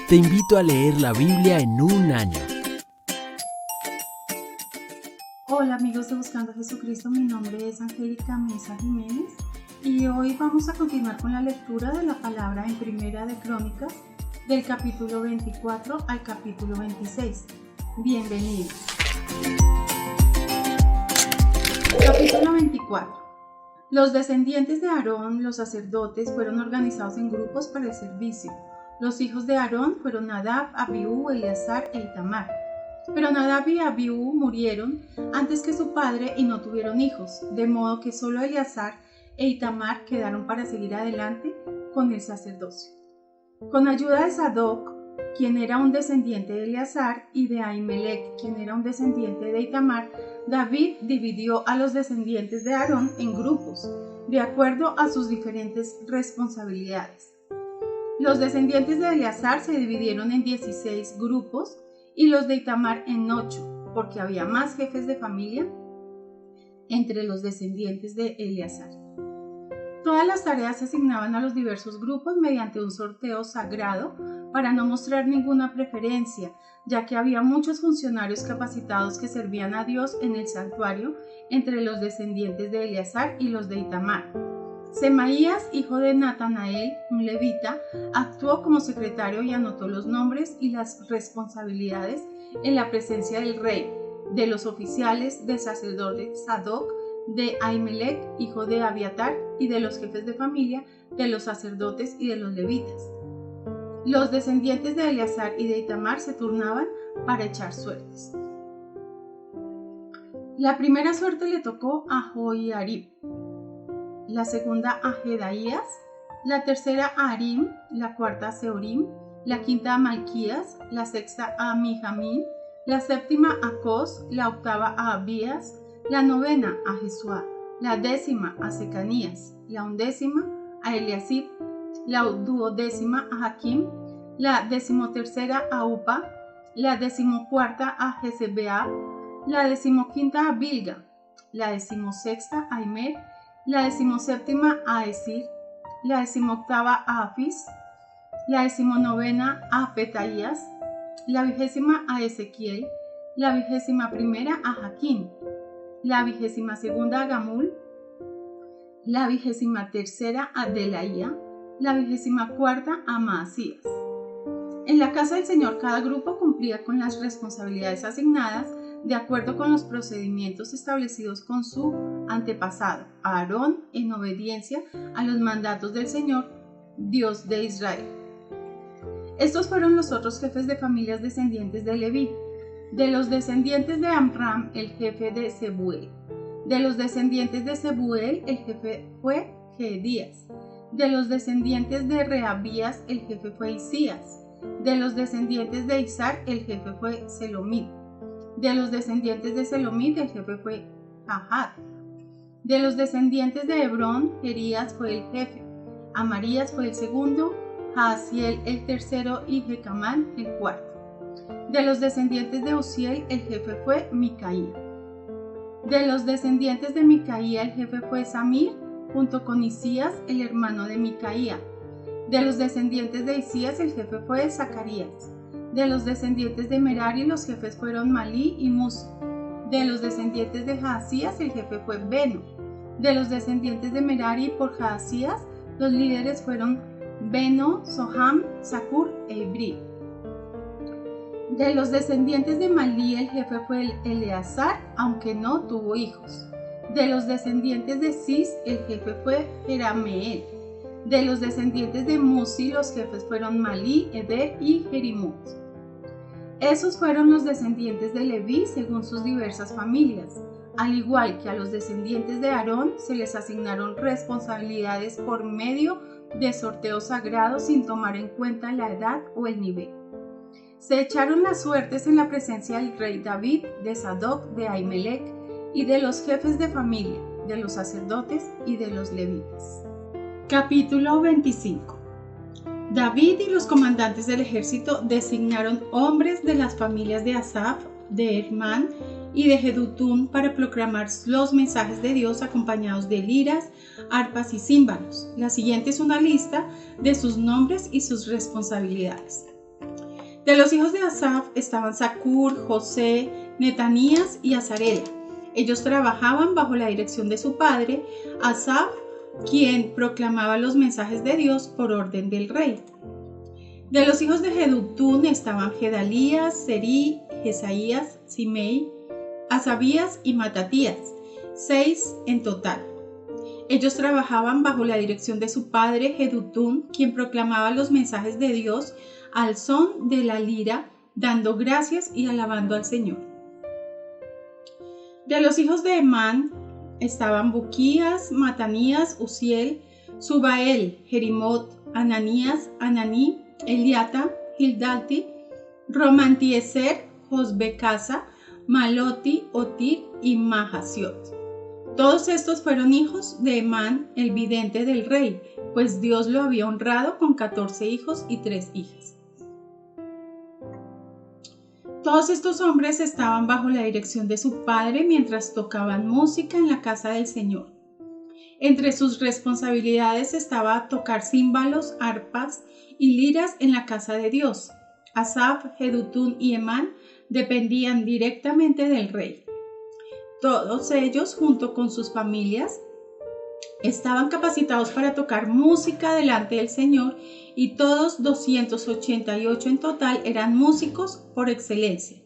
Te invito a leer la Biblia en un año. Hola amigos de Buscando a Jesucristo, mi nombre es Angélica Mesa Jiménez y hoy vamos a continuar con la lectura de la palabra en Primera de Crónicas del capítulo 24 al capítulo 26. Bienvenidos. Capítulo 24. Los descendientes de Aarón, los sacerdotes, fueron organizados en grupos para el servicio. Los hijos de Aarón fueron Nadab, Abiú, Eleazar e Itamar. Pero Nadab y Abiú murieron antes que su padre y no tuvieron hijos, de modo que solo Eleazar e Itamar quedaron para seguir adelante con el sacerdocio. Con ayuda de Sadoc, quien era un descendiente de Eleazar, y de Ahimelech, quien era un descendiente de Itamar, David dividió a los descendientes de Aarón en grupos, de acuerdo a sus diferentes responsabilidades. Los descendientes de Eleazar se dividieron en 16 grupos y los de Itamar en 8, porque había más jefes de familia entre los descendientes de Eleazar. Todas las tareas se asignaban a los diversos grupos mediante un sorteo sagrado para no mostrar ninguna preferencia, ya que había muchos funcionarios capacitados que servían a Dios en el santuario entre los descendientes de Eleazar y los de Itamar. Semaías, hijo de Natanael, un levita, actuó como secretario y anotó los nombres y las responsabilidades en la presencia del rey, de los oficiales, del sacerdote Sadoc, de Ahimelech, hijo de Abiatar, y de los jefes de familia, de los sacerdotes y de los levitas. Los descendientes de Eleazar y de Itamar se turnaban para echar suertes. La primera suerte le tocó a Joiarib, la segunda a Jedaías, la tercera a Arim, la cuarta a Seorim, la quinta a Malquías, la sexta a Mijamín, la séptima a Cos, la octava a Abías, la novena a Jesuá, la décima a Secanías, la undécima a Eliasib, la duodécima a Jaquim, la decimotercera a Upa, la decimocuarta a Jezebeab, la decimoquinta a Bilga, la decimosexta a Imer, la decimoséptima a Esir, la decimoctava a Afis, la decimonovena a Petaías, la 20ª a Ezequiel, la 21ª a Jaquín, la 22ª a Gamul, la 23ª a Delaía, la 24ª a Maasías. En la casa del Señor cada grupo cumplía con las responsabilidades asignadas de acuerdo con los procedimientos establecidos con su antepasado, Aarón, en obediencia a los mandatos del Señor, Dios de Israel. Estos fueron los otros jefes de familias descendientes de Leví. De los descendientes de Amram, el jefe de Sebuel. De los descendientes de Sebuel, el jefe fue Jedías. De los descendientes de Rehabías, el jefe fue Isías. De los descendientes de Isar, el jefe fue Selomit. De los descendientes de Selomit, el jefe fue Jahat. De los descendientes de Hebrón, Jerías fue el jefe. Amarías fue el segundo, Jaasiel el tercero y Jecamán el cuarto. De los descendientes de Uziel, el jefe fue Micaía. De los descendientes de Micaía, el jefe fue Samir, junto con Isías, el hermano de Micaía. De los descendientes de Isías, el jefe fue Zacarías. De los descendientes de Merari, los jefes fueron Malí y Musi. De los descendientes de Jaasías, el jefe fue Beno. De los descendientes de Merari por Jaasías, los líderes fueron Beno, Soham, Sakur e Ibri. De los descendientes de Malí, el jefe fue Eleazar, aunque no tuvo hijos. De los descendientes de Cis, el jefe fue Jerameel. De los descendientes de Musi, los jefes fueron Malí, Eder y Jerimot. Esos fueron los descendientes de Leví según sus diversas familias. Al igual que a los descendientes de Aarón, se les asignaron responsabilidades por medio de sorteo sagrado sin tomar en cuenta la edad o el nivel. Se echaron las suertes en la presencia del rey David, de Sadoc, de Ahimelech y de los jefes de familia, de los sacerdotes y de los levitas. Capítulo 25. David y los comandantes del ejército designaron hombres de las familias de Asaf, de Hermán y de Jedutún para proclamar los mensajes de Dios acompañados de liras, arpas y címbalos. La siguiente es una lista de sus nombres y sus responsabilidades. De los hijos de Asaf estaban Zacur, José, Netanías y Azarela. Ellos trabajaban bajo la dirección de su padre, Asaf, quien proclamaba los mensajes de Dios por orden del rey. De los hijos de Jedutún estaban Gedalías, Serí, Jesaías, Simei, Asabías y Matatías, 6 en total. Ellos trabajaban bajo la dirección de su padre Jedutún, quien proclamaba los mensajes de Dios al son de la lira, dando gracias y alabando al Señor. De los hijos de Emán estaban Buquías, Matanías, Uziel, Subael, Jerimot, Ananías, Ananí, Eliata, Gildati, Romantieser, Josbecasa, Maloti, Otir y Mahasiot. Todos estos fueron hijos de Emán, el vidente del rey, pues Dios lo había honrado con 14 hijos y 3 hijas. Todos estos hombres estaban bajo la dirección de su padre mientras tocaban música en la casa del Señor. Entre sus responsabilidades estaba tocar címbalos, arpas y liras en la casa de Dios. Asaf, Jedutún y Emán dependían directamente del rey. Todos ellos, junto con sus familias, estaban capacitados para tocar música delante del Señor y todos 288 en total eran músicos por excelencia.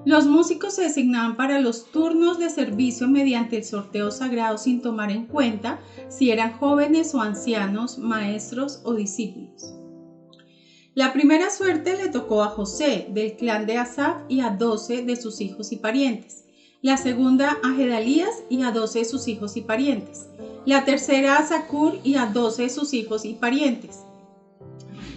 Los músicos se designaban para los turnos de servicio mediante el sorteo sagrado sin tomar en cuenta si eran jóvenes o ancianos, maestros o discípulos. La primera suerte le tocó a José, del clan de Asaf, y a 12 de sus hijos y parientes. La segunda a Gedalías y a 12 de sus hijos y parientes. La tercera a Zacur y a 12 de sus hijos y parientes.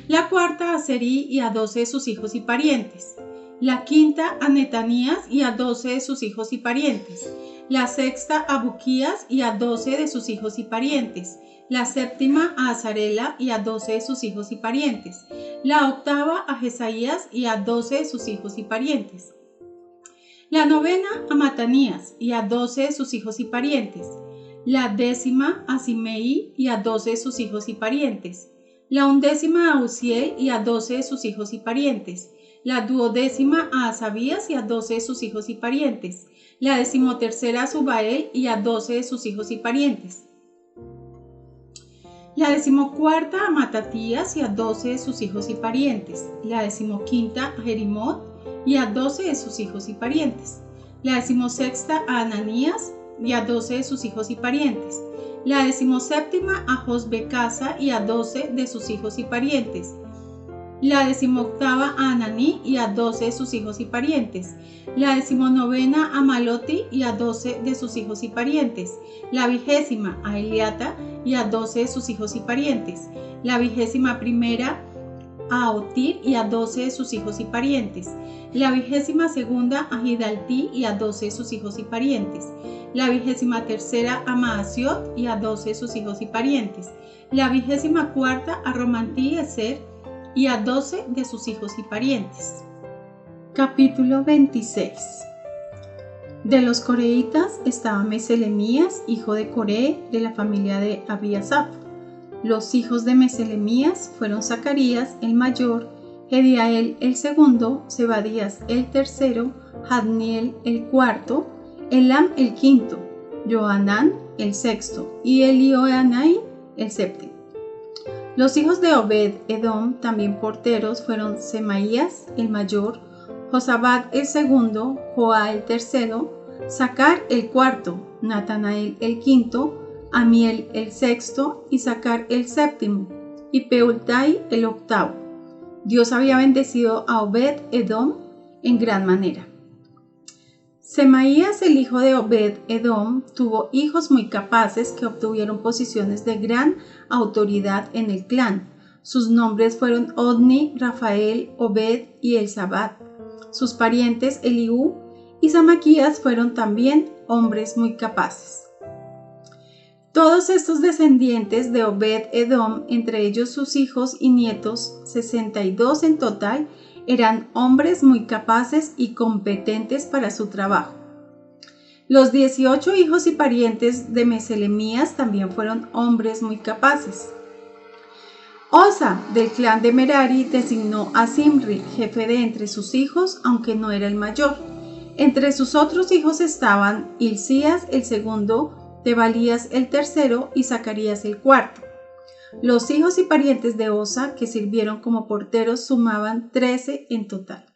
La cuarta a Serí y a 12 de sus hijos y parientes. La quinta a Netanías y a 12 de sus hijos y parientes. La sexta a Buquías y a 12 de sus hijos y parientes. La séptima a Azarela y a 12 de sus hijos y parientes. La octava a Jesaías y a 12 de sus hijos y parientes. La novena a Matanías y a 12 de sus hijos y parientes. La décima a Simei y a 12 de sus hijos y parientes. La undécima a Uziel y a 12 de sus hijos y parientes. La duodécima a Asabías y a 12 de sus hijos y parientes. La decimotercera a Subael y a 12 de sus hijos y parientes. La decimocuarta a Matatías y a 12 de sus hijos y parientes. La decimoquinta a Jerimot y a 12 de sus hijos y parientes. La decimosexta a Ananías y a 12 de sus hijos y parientes. La decimoséptima a Josbecasa y a 12 de sus hijos y parientes. La decimoctava a Ananí y a 12 de sus hijos y parientes. La decimonovena a Maloti y a 12 de sus hijos y parientes. La vigésima a Eliata y a 12 de sus hijos y parientes. La vigésima primera a Otir y a 12 de sus hijos y parientes. La vigésima segunda a Gidaltí y a 12 de sus hijos y parientes. La vigésima tercera a Mahasiot y a 12 de sus hijos y parientes. La vigésima cuarta a Romantí-Eser y a 12 de sus hijos y parientes. Capítulo 26. De los coreitas estaba Meselemías, hijo de Coré, de la familia de Abiasaf. Los hijos de Meselemías fueron Zacarías, el mayor, Jediael, el segundo, Zebadías, el tercero, Jadniel, el cuarto, Elam, el quinto, Johanán, el sexto, y Elioenai, el séptimo. Los hijos de Obed-Edom, también porteros, fueron Semaías, el mayor, Josabad, el segundo, Joa, el tercero, Zacar, el cuarto, Natanael, el quinto, Amiel, el sexto, y Zacar, el séptimo, y Peultai, el octavo. Dios había bendecido a Obed-Edom en gran manera. Semaías, el hijo de Obed-Edom, tuvo hijos muy capaces que obtuvieron posiciones de gran autoridad en el clan. Sus nombres fueron Odni, Rafael, Obed y Elzabad. Sus parientes Eliú y Samaquías fueron también hombres muy capaces. Todos estos descendientes de Obed-Edom, entre ellos sus hijos y nietos, 62 en total, eran hombres muy capaces y competentes para su trabajo. Los 18 hijos y parientes de Meselemías también fueron hombres muy capaces. Osa, del clan de Merari, designó a Zimri, jefe de entre sus hijos, aunque no era el mayor. Entre sus otros hijos estaban Hilcías el segundo, Tebalías el tercero y Zacarías el cuarto. Los hijos y parientes de Osa que sirvieron como porteros sumaban 13 en total.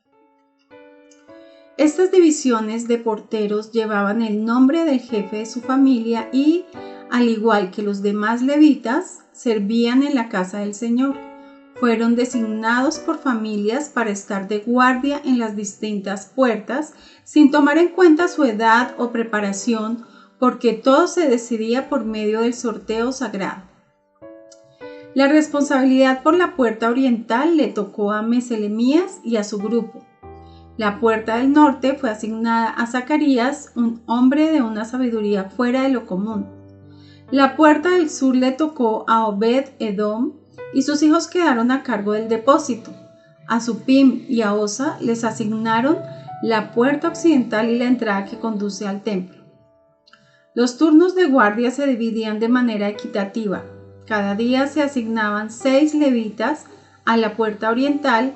Estas divisiones de porteros llevaban el nombre del jefe de su familia y, al igual que los demás levitas, servían en la casa del Señor. Fueron designados por familias para estar de guardia en las distintas puertas, sin tomar en cuenta su edad o preparación, porque todo se decidía por medio del sorteo sagrado. La responsabilidad por la puerta oriental le tocó a Meselemías y a su grupo. La puerta del norte fue asignada a Zacarías, un hombre de una sabiduría fuera de lo común. La puerta del sur le tocó a Obed-Edom y sus hijos quedaron a cargo del depósito. A Supim y a Osa les asignaron la puerta occidental y la entrada que conduce al templo. Los turnos de guardia se dividían de manera equitativa. Cada día se asignaban 6 levitas a la puerta oriental,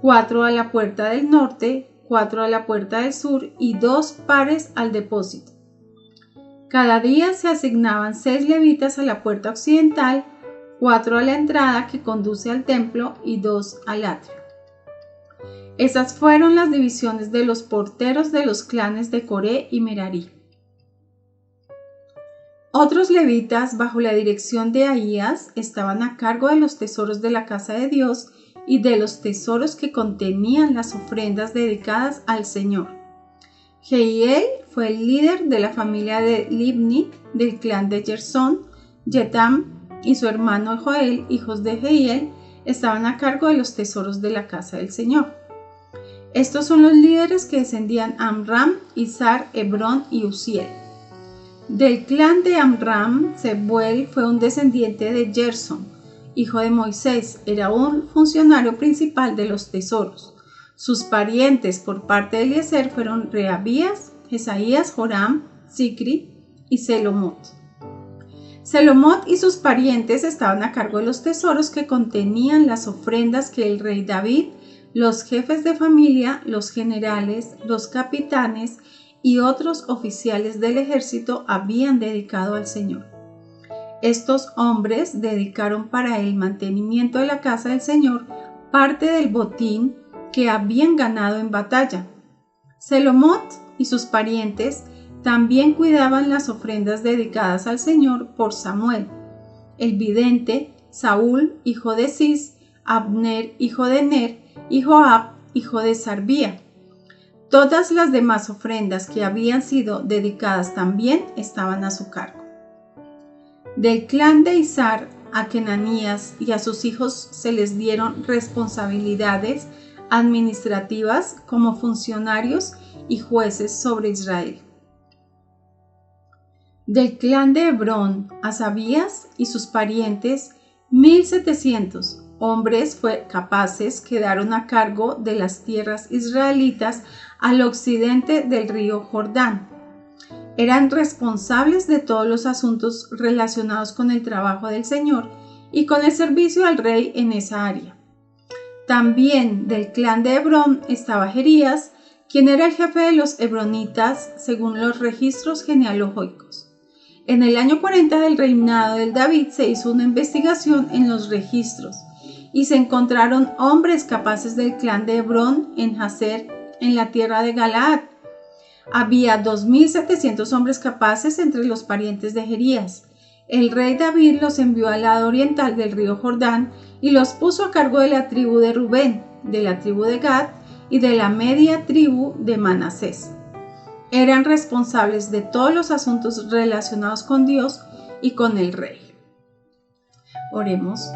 4 a la puerta del norte, 4 a la puerta del sur y 2 pares al depósito. Cada día se asignaban 6 levitas a la puerta occidental, 4 a la entrada que conduce al templo y 2 al atrio. Esas fueron las divisiones de los porteros de los clanes de Coré y Merari. Otros levitas, bajo la dirección de Ahías, estaban a cargo de los tesoros de la casa de Dios y de los tesoros que contenían las ofrendas dedicadas al Señor. Jehiel fue el líder de la familia de Libni, del clan de Gersón. Yetam y su hermano Joel, hijos de Jehiel, estaban a cargo de los tesoros de la casa del Señor. Estos son los líderes que descendían Amram, Izar, Hebrón y Uziel. Del clan de Amram, Sebuel fue un descendiente de Gersón, hijo de Moisés, era un funcionario principal de los tesoros. Sus parientes por parte de Eliezer fueron Rehabías, Jesaías, Joram, Zicri y Selomot. Selomot y sus parientes estaban a cargo de los tesoros que contenían las ofrendas que el rey David, los jefes de familia, los generales, los capitanes y otros oficiales del ejército habían dedicado al Señor. Estos hombres dedicaron para el mantenimiento de la casa del Señor parte del botín que habían ganado en batalla. Selomot y sus parientes también cuidaban las ofrendas dedicadas al Señor por Samuel, el vidente, Saúl, hijo de Cis, Abner, hijo de Ner, y Joab, hijo de Sarbía. Todas las demás ofrendas que habían sido dedicadas también estaban a su cargo. Del clan de Izar, a Kenanías y a sus hijos se les dieron responsabilidades administrativas como funcionarios y jueces sobre Israel. Del clan de Hebrón, Asabías y sus parientes, 1,700 hombres capaces quedaron a cargo de las tierras israelitas al occidente del río Jordán. Eran responsables de todos los asuntos relacionados con el trabajo del Señor y con el servicio al rey en esa área. También del clan de Hebrón estaba Jerías, quien era el jefe de los hebronitas según los registros genealógicos. En el año 40 del reinado del David se hizo una investigación en los registros y se encontraron hombres capaces del clan de Hebrón en Jazer, en la tierra de Galaad. Había 2,700 hombres capaces entre los parientes de Jerías. El rey David los envió al lado oriental del río Jordán y los puso a cargo de la tribu de Rubén, de la tribu de Gad y de la media tribu de Manasés. Eran responsables de todos los asuntos relacionados con Dios y con el rey. Oremos.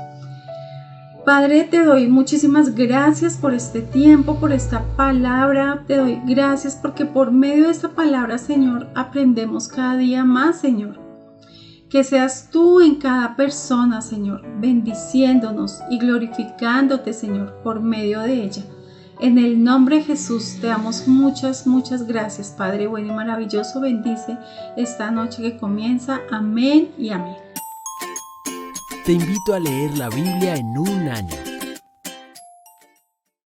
Padre, te doy muchísimas gracias por este tiempo, por esta palabra. Te doy gracias porque por medio de esta palabra, Señor, aprendemos cada día más, Señor. Que seas tú en cada persona, Señor, bendiciéndonos y glorificándote, Señor, por medio de ella. En el nombre de Jesús te damos muchas gracias, Padre bueno y maravilloso. Bendice esta noche que comienza. Amén y amén. Te invito a leer la Biblia en un año.